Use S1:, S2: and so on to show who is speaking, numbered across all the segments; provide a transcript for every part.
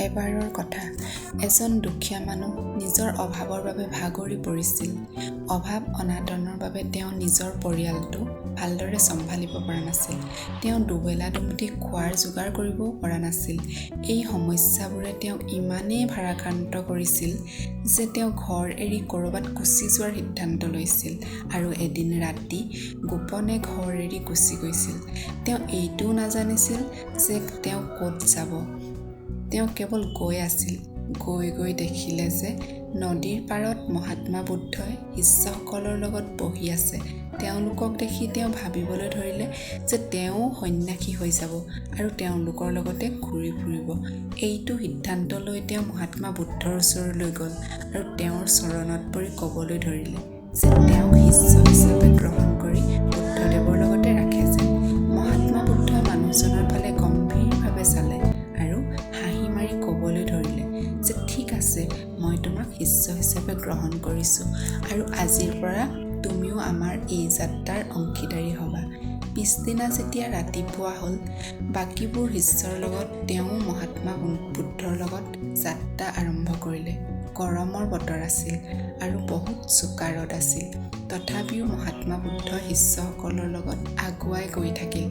S1: এবাৰৰ কথা, এজন দুখীয়া মানুহ নিজৰ অভাৱৰ বাবে ভাগৰি পৰিছিল। অভাৱ অনাটনৰ বাবে তেওঁ নিজৰ পৰিয়ালটো ভালদৰে চম্ভালিব পৰা নাছিল। তেওঁ দুবেলা দুমুঠি খোৱাৰ যোগাৰ কৰিবও পৰা নাছিল। এই সমস্যাবোৰে তেওঁক ইমানেই ভাৰাক্ৰান্ত কৰিছিল যে তেওঁ ঘৰ এৰি ক'ৰবাত গুচি যোৱাৰ সিদ্ধান্ত লৈছিল আৰু এদিন ৰাতি গোপনে ঘৰ এৰি গুচি গৈছিল। তেওঁ এইটোও নাজানিছিল যে তেওঁ ক'ত যাব। তেওঁ কেৱল গৈ আছিল। গৈ দেখিলে যে নদীৰ পাৰত মহাত্মা বুদ্ধই শিষ্যসকলৰ লগত বহি আছে। তেওঁলোকক দেখি তেওঁ ভাবিবলৈ ধৰিলে যে তেওঁ সন্ন্যাসী হৈ যাব আৰু তেওঁলোকৰ লগতে ঘূৰি ফুৰিব। এইটো সিদ্ধান্ত লৈ তেওঁ মহাত্মা বুদ্ধৰ ওচৰলৈ গ'ল আৰু তেওঁৰ চৰণত পৰি ক'বলৈ ধৰিলে যে তেওঁক শিষ্য হিচাপে গ্ৰহণ কৰি বুদ্ধদেৱৰ লগতে ৰাখে যেন। মহাত্মা বুদ্ধই মানুহজনৰ ফালে গম্ভীৰভাৱে চালে আৰু হাঁহি মাৰি ক'বলৈ ধৰিলে যে ঠিক আছে, মই তোমাক শিষ্য হিচাপে গ্ৰহণ কৰিছোঁ আৰু আজিৰ পৰা তুমিও আমাৰ এই যাত্ৰাৰ অংশীদাৰী হ'বা। পিছদিনা যেতিয়া ৰাতিপুৱা হ'ল, বাকীবোৰ শিষ্যৰ লগত তেওঁ মহাত্মা বুদ্ধৰ লগত যাত্ৰা আৰম্ভ কৰিলে। গৰমৰ বতৰ আছিল আৰু বহুত চোকা ৰ'দ আছিল। তথাপিও মহাত্মা বুদ্ধই শিষ্যসকলৰ লগত আগুৱাই গৈ থাকিল।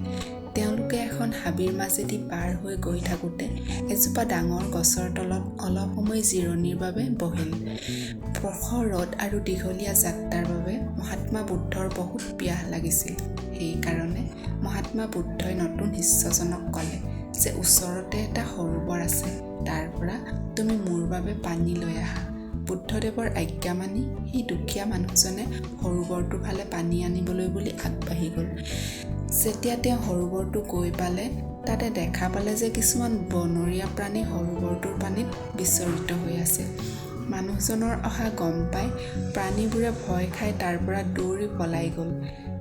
S1: তেওঁলোকে এখন হাবিৰ মাজেদি পাৰ হৈ গৈ থাকোঁতে এজোপা ডাঙৰ গছৰ তলত অলপ সময় জিৰণিৰ বাবে বহিল। প্ৰখৰ ৰ'দ আৰু দীঘলীয়া যাত্ৰাৰ বাবে মহাত্মা বুদ্ধৰ বহুত পিয়াহ লাগিছিল। সেইকাৰণে মহাত্মা বুদ্ধই নতুন শিষ্যজনক ক'লে যে ওচৰতে এটা সৰোবৰ আছে, তাৰ পৰা তুমি মোৰ বাবে পানী লৈ আহা। বুদ্ধদেৱৰ আজ্ঞা মানি সেই দুখীয়া মানুহজনে সৰোবৰটোৰ ফালে পানী আনিবলৈ বুলি আগবাঢ়ি গ'ল। যেতিয়া তেওঁ সৰোবৰটো গৈ পালে, তাতে দেখা পালে যে কিছুমান বনৰীয়া প্ৰাণী সৰোবৰটোৰ পানীত বিচৰিত হৈ আছে। মানুহজনৰ অহা গম পাই প্ৰাণীবোৰে ভয় খাই তাৰ পৰা দৌৰি পলাই গ'ল।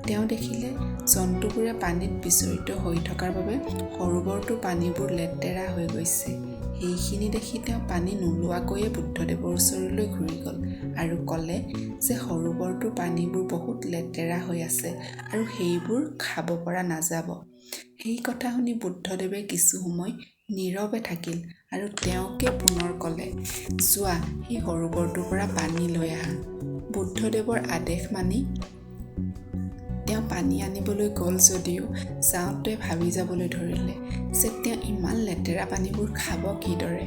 S1: তেওঁ দেখিলে জন্তুবোৰে পানীত বিচৰিত হৈ থকাৰ বাবে সৰোবৰটোৰ পানীবোৰ লেতেৰা হৈ গৈছে। সেইখিনি দেখি তেওঁ পানী নোলোৱাকৈয়ে বুদ্ধদেৱৰ ওচৰলৈ ঘূৰি গ'ল আৰু ক'লে যে সৰোবৰটোৰ পানীবোৰ বহুত লেতেৰা হৈ আছে আৰু সেইবোৰ খাব পৰা নাযাব। সেই কথা শুনি বুদ্ধদেৱে কিছু সময় নীৰৱে থাকিল আৰু তেওঁকে পুনৰ ক'লে, যোৱা, সেই সৰোবৰটোৰ পৰা পানী লৈ আহা। বুদ্ধদেৱৰ আদেশ মানি তেওঁ পানী আনিবলৈ গ'ল যদিও যাওঁতে ভাবি যাবলৈ ধৰিলে যে তেওঁ ইমান লেতেৰা পানীবোৰ খাব কিদৰে।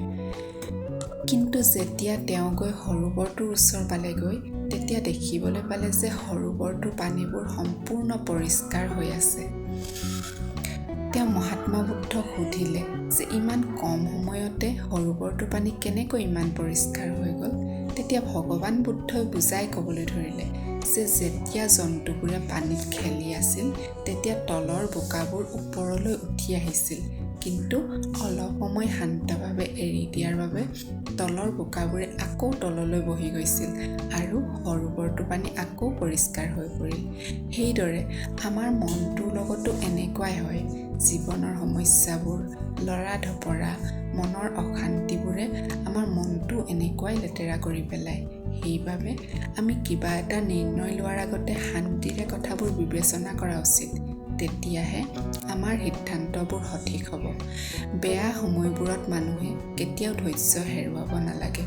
S1: কিন্তু যেতিয়া তেওঁ গৈ সৰোবৰটোৰ ওচৰ পালেগৈ, তেতিয়া দেখিবলৈ পালে যে সৰোবৰটোৰ পানীবোৰ সম্পূৰ্ণ পৰিষ্কাৰ হৈ আছে। তেওঁ মহাত্মা বুদ্ধক সুধিলে যে ইমান কম সময়তে সৰোবৰটোৰ পানী কেনেকৈ ইমান পৰিষ্কাৰ হৈ গ'ল। তেতিয়া ভগৱান বুদ্ধই বুজাই ক'বলৈ ধৰিলে যে যেতিয়া জন্তুবোৰে পানীত খেলি আছিল, তেতিয়া তলৰ বোকাবোৰ ওপৰলৈ উঠি আহিছিল, কিন্তু অলপ সময় শান্তভাৱে এৰি দিয়াৰ বাবে তলৰ বোকাবোৰে আকৌ তললৈ বহি গৈছিল আৰু সৰোবৰটোৰ পানী আকৌ পৰিষ্কাৰ হৈ পৰিল। সেইদৰে আমাৰ মনটোৰ লগতো এনেকুৱাই হয়। জীৱনৰ সমস্যাবোৰ, লৰা ঢপৰা, মনৰ অশান্তিবোৰে আমাৰ মনটো এনেকুৱাই লেতেৰা কৰি পেলায়। সেইবাবে আমি কিবা এটা নিৰ্ণয় লোৱাৰ আগতে শান্তিৰে কথাবোৰ বিবেচনা কৰা উচিত। তেতিয়াহে আমাৰ সিদ্ধান্তবোৰ সঠিক হ'ব। বেয়া সময়বোৰত মানুহে কেতিয়াও ধৈৰ্য হেৰুৱাব নালাগে।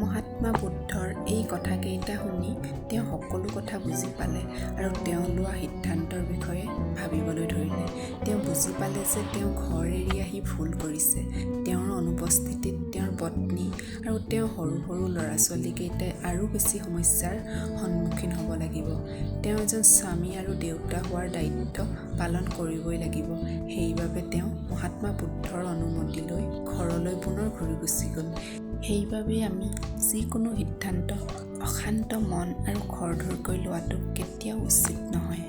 S1: মহাত্মা বুদ্ধৰ এই কথাকেইটা শুনি তেওঁ সকলো কথা বুজি পালে আৰু তেওঁ লোৱা সিদ্ধান্তৰ বিষয়ে ভাবিবলৈ ধৰিলে। তেওঁ বুজি পালে যে তেওঁ ঘৰ এৰি আহি ভুল কৰিছে। তেওঁৰ অনুপস্থিতিত তেওঁৰ পত্নী আৰু তেওঁৰ সৰু সৰু ল'ৰা ছোৱালীকেইটাই আৰু বেছি সমস্যাৰ সন্মুখীন হ'ব লাগিব। তেওঁ এজন স্বামী আৰু দেউতা হোৱাৰ দায়িত্ব পালন কৰিবই লাগিব। সেইবাবে তেওঁ মহাত্মা বুদ্ধৰ অনুমতি লৈ ঘৰলৈ পুনৰ ঘূৰি গুচি গ'ল। সেইবাবেই আমি যিকোনো সিদ্ধান্ত অশান্ত মন আৰু খৰধৰকৈ লোৱাটো কেতিয়াও উচিত নহয়।